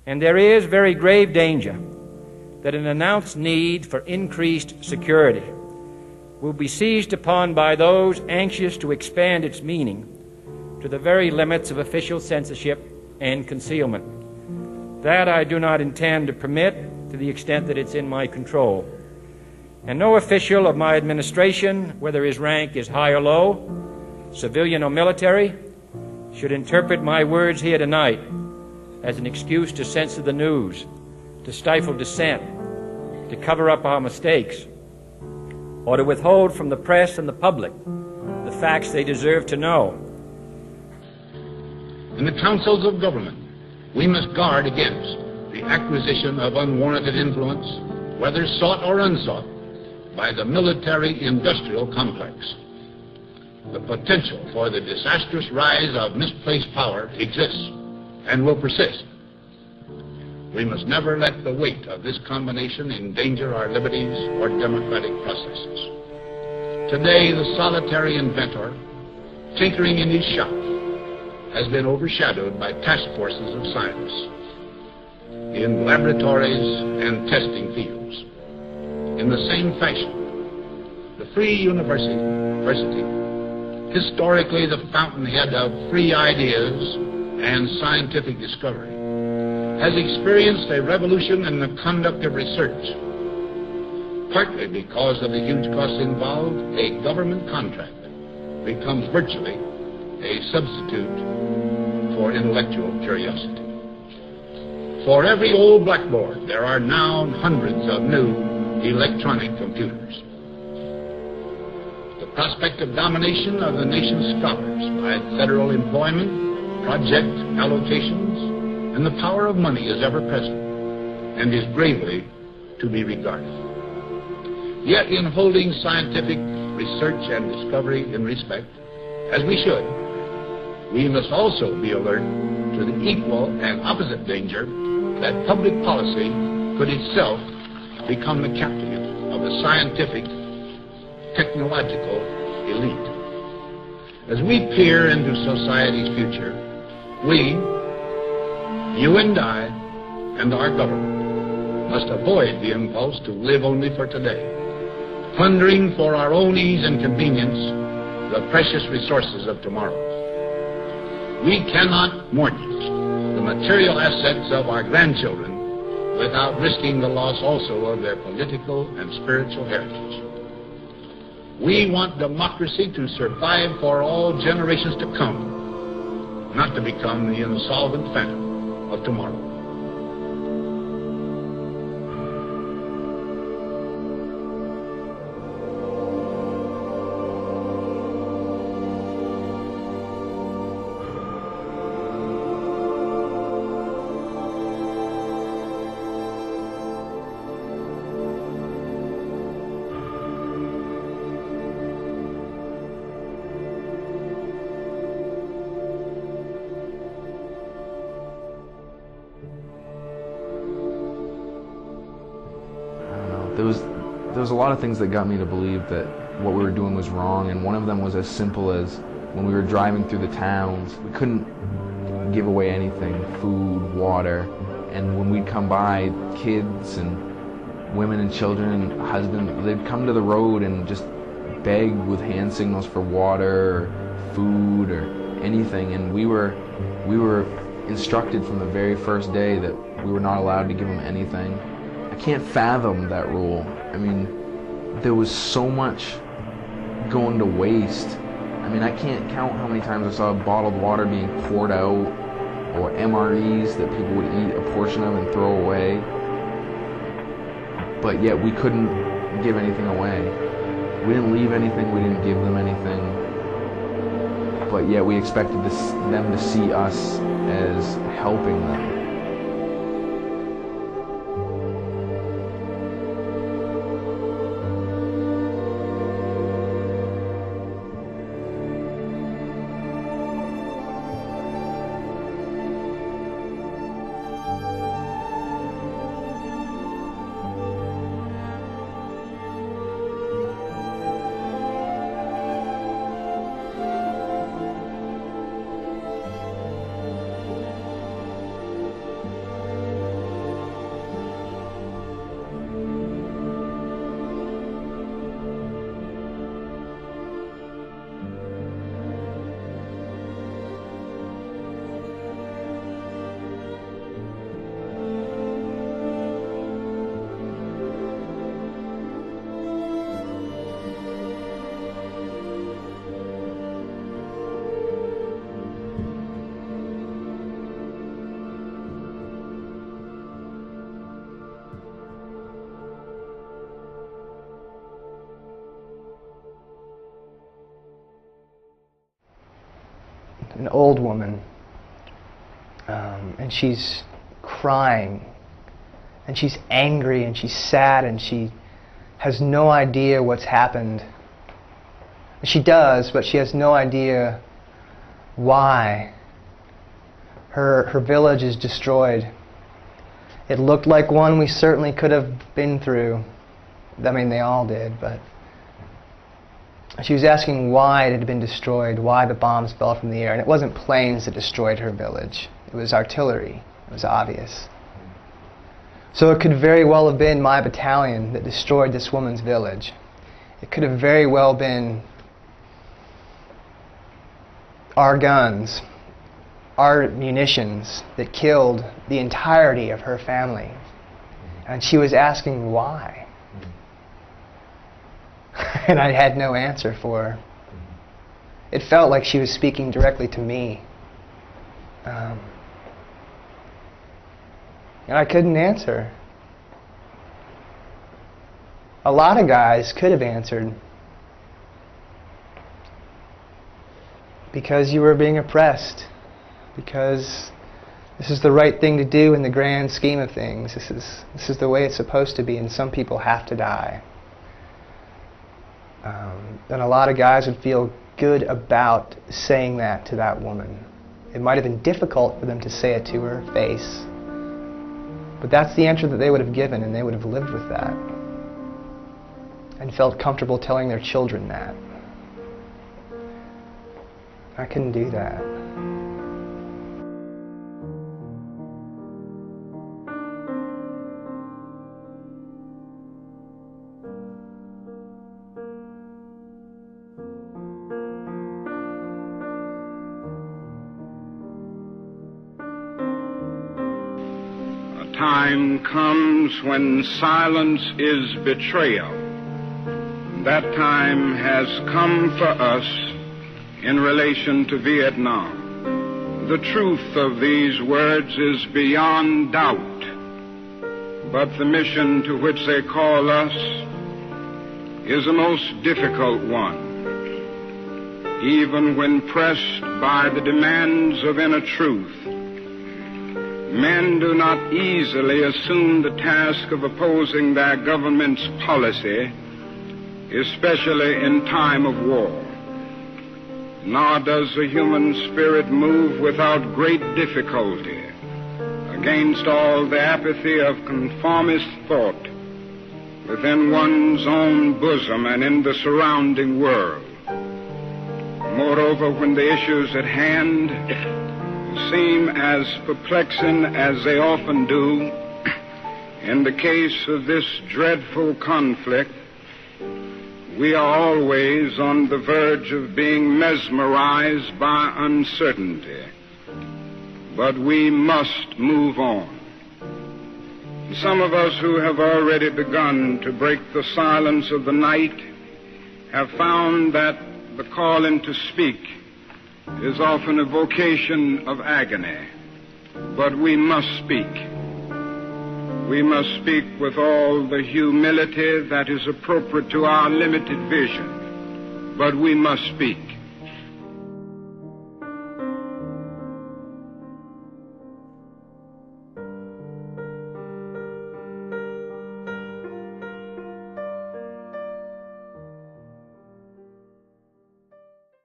And there is very grave danger that an announced need for increased security will be seized upon by those anxious to expand its meaning to the very limits of official censorship and concealment. That I do not intend to permit to the extent that it's in my control. And no official of my administration, whether his rank is high or low, civilian or military, should interpret my words here tonight as an excuse to censor the news, to stifle dissent, to cover up our mistakes, or to withhold from the press and the public the facts they deserve to know. In the councils of government, we must guard against the acquisition of unwarranted influence, whether sought or unsought, by the military-industrial complex. The potential for the disastrous rise of misplaced power exists and will persist. We must never let the weight of this combination endanger our liberties or democratic processes. Today, the solitary inventor, tinkering in his shop, has been overshadowed by task forces of scientists in laboratories and testing fields. In the same fashion, the free university, historically the fountainhead of free ideas and scientific discovery, has experienced a revolution in the conduct of research. Partly because of the huge costs involved, a government contract becomes virtually a substitute for intellectual curiosity. For every old blackboard, there are now hundreds of new electronic computers. The prospect of domination of the nation's scholars by federal employment, project allocations, and the power of money is ever present and is gravely to be regarded. Yet in holding scientific research and discovery in respect, as we should, we must also be alert to the equal and opposite danger that public policy could itself become the captive of the scientific, technological elite. As we peer into society's future, we, you and I, and our government must avoid the impulse to live only for today, plundering for our own ease and convenience the precious resources of tomorrow. We cannot mortgage the material assets of our grandchildren without risking the loss also of their political and spiritual heritage. We want democracy to survive for all generations to come, not to become the insolvent phantom of tomorrow. There was a lot of things that got me to believe that what we were doing was wrong, and one of them was as simple as when we were driving through the towns, we couldn't give away anything, food, water, and when we'd come by, kids and women and children and husbands, they'd come to the road and just beg with hand signals for water or food or anything, and we were instructed from the very first day that we were not allowed to give them anything. I can't fathom that rule. I mean, there was so much going to waste. I mean, I can't count how many times I saw bottled water being poured out, or MREs that people would eat a portion of and throw away. But yet we couldn't give anything away. We didn't leave anything, we didn't give them anything. But yet we expected them to see us as helping them. an old woman, and she's crying, and she's angry, and she's sad, and she has no idea what's happened. She does, but she has no idea why. Her village is destroyed. It looked like one we certainly could have been through. I mean, they all did, but she was asking why it had been destroyed, why the bombs fell from the air. And it wasn't planes that destroyed her village. It was artillery. It was obvious. So it could very well have been my battalion that destroyed this woman's village. It could have very well been our guns, our munitions that killed the entirety of her family. And she was asking why. And I had no answer for her. It felt like she was speaking directly to me. And I couldn't answer. A lot of guys could have answered. Because you were being oppressed. Because this is the right thing to do in the grand scheme of things. This is the way it's supposed to be, and some people have to die. And a lot of guys would feel good about saying that to that woman. It might have been difficult for them to say it to her face, but that's the answer that they would have given, and they would have lived with that and felt comfortable telling their children that. I couldn't do that. Time comes when silence is betrayal. That time has come for us in relation to Vietnam. The truth of these words is beyond doubt, but the mission to which they call us is a most difficult one. Even when pressed by the demands of inner truth, men do not easily assume the task of opposing their government's policy, especially in time of war. Nor does the human spirit move without great difficulty against all the apathy of conformist thought within one's own bosom and in the surrounding world. Moreover, when the issues at hand seem as perplexing as they often do, in the case of this dreadful conflict, we are always on the verge of being mesmerized by uncertainty. But we must move on. Some of us who have already begun to break the silence of the night have found that the calling to speak is often a vocation of agony. But we must speak. We must speak with all the humility that is appropriate to our limited vision. But we must speak.